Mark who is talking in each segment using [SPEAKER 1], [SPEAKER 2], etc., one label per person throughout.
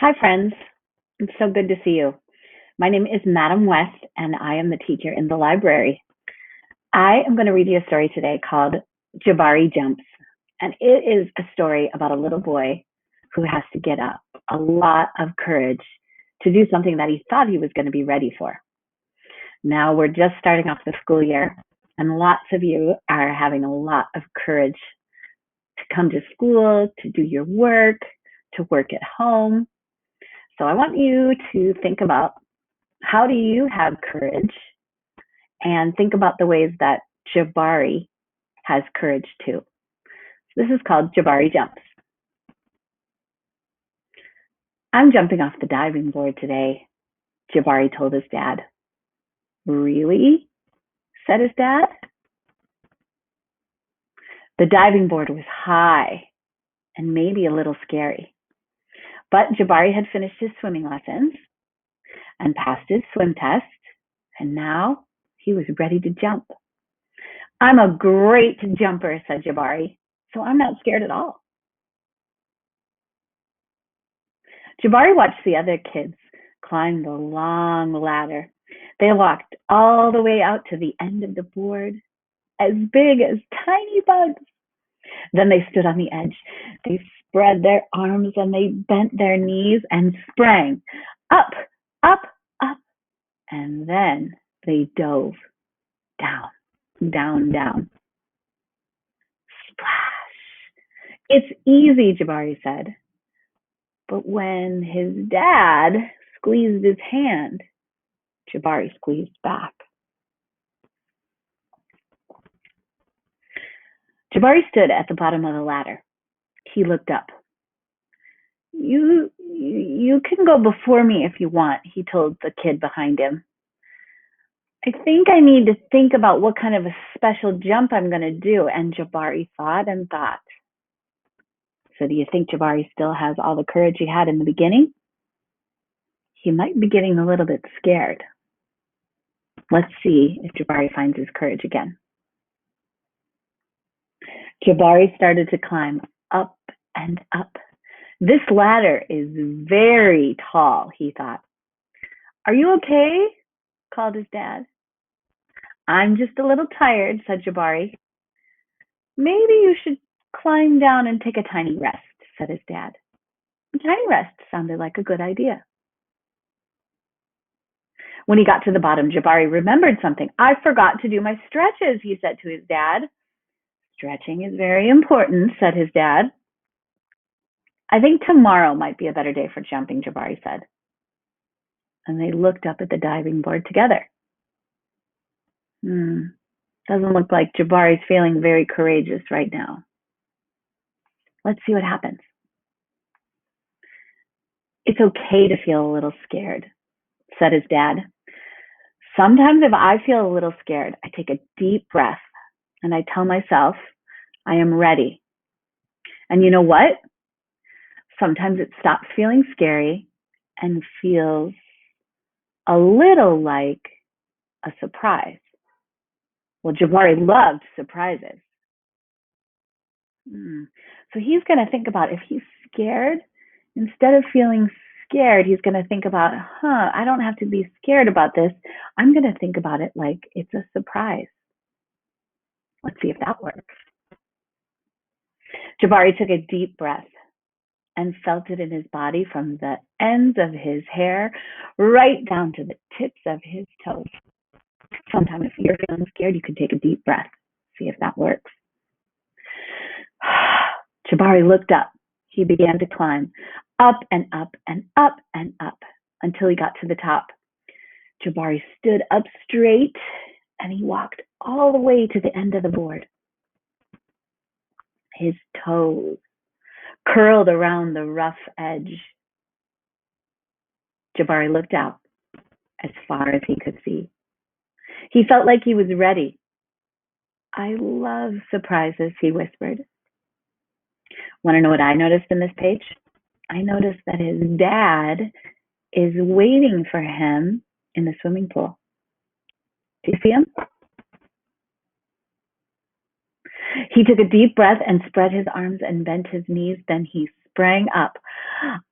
[SPEAKER 1] Hi, friends. It's so good to see you. My name is Madam West, and I am the teacher in the library. I am going to read you a story today called Jabari Jumps. And it is a story about a little boy who has to get up a lot of courage to do something that he thought he was going to be ready for. Now we're just starting off the school year, and lots of you are having a lot of courage to come to school, to do your work, to work at home. So I want you to think about, how do you have courage? And think about the ways that Jabari has courage too. This is called Jabari Jumps. I'm jumping off the diving board today, Jabari told his dad. Really? Said his dad. The diving board was high and maybe a little scary. But Jabari had finished his swimming lessons and passed his swim test, and now he was ready to jump. I'm a great jumper, said Jabari, so I'm not scared at all. Jabari watched the other kids climb the long ladder. They walked all the way out to the end of the board, as big as tiny bugs. Then they stood on the edge. They spread their arms and they bent their knees and sprang up, up, up. And then they dove down, down, down. Splash. It's easy, Jabari said. But when his dad squeezed his hand, Jabari squeezed back. Jabari stood at the bottom of the ladder. He looked up. You can go before me if you want, he told the kid behind him. I think I need to think about what kind of a special jump I'm going to do. And Jabari thought and thought. So do you think Jabari still has all the courage he had in the beginning? He might be getting a little bit scared. Let's see if Jabari finds his courage again. Jabari started to climb up and up. This ladder is very tall, he thought. Are you okay? Called his dad. I'm just a little tired, said Jabari. Maybe you should climb down and take a tiny rest, said his dad. A tiny rest sounded like a good idea. When he got to the bottom, Jabari remembered something. I forgot to do my stretches, he said to his dad. Stretching is very important, said his dad. I think tomorrow might be a better day for jumping, Jabari said. And they looked up at the diving board together. Doesn't look like Jabari's feeling very courageous right now. Let's see what happens. It's okay to feel a little scared, said his dad. Sometimes if I feel a little scared, I take a deep breath and I tell myself, I am ready. And you know what? Sometimes it stops feeling scary and feels a little like a surprise. Well, Jabari loved surprises. So he's going to think about, if he's scared, instead of feeling scared, he's going to think about, I don't have to be scared about this. I'm going to think about it like it's a surprise. Let's see if that works. Jabari took a deep breath and felt it in his body from the ends of his hair right down to the tips of his toes. Sometime if you're feeling scared, you can take a deep breath. See if that works. Jabari looked up. He began to climb up and up and up and up until he got to the top. Jabari stood up straight and he walked all the way to the end of the board. His toes curled around the rough edge. Jabari looked out as far as he could see. He felt like he was ready. I love surprises, he whispered. Want to know what I noticed in this page? I noticed that his dad is waiting for him in the swimming pool. Do you see him? He took a deep breath and spread his arms and bent his knees. Then he sprang up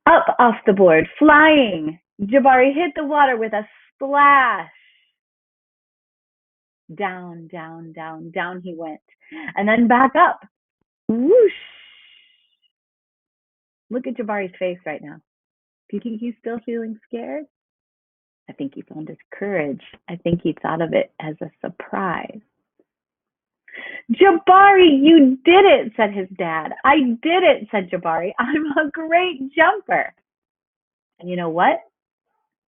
[SPEAKER 1] off the board, flying. Jabari hit the water with a splash. Down, down, down, down he went, and then back up. Whoosh! Look at Jabari's face right now. Do you think he's still feeling scared? I think he found his courage. I think he thought of it as a surprise. Jabari, you did it, said his dad. I did it, said Jabari. I'm a great jumper. And you know what?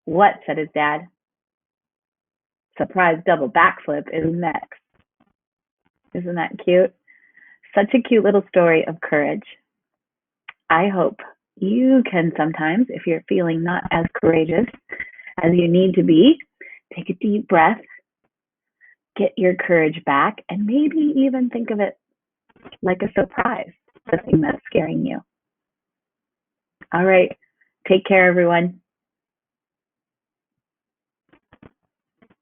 [SPEAKER 1] What, said his dad. Surprise double backflip is next. Isn't that cute? Such a cute little story of courage. I hope you can sometimes, if you're feeling not as courageous as you need to be, take a deep breath, get your courage back, and maybe even think of it like a surprise, the thing that's scaring you. All right. Take care, everyone.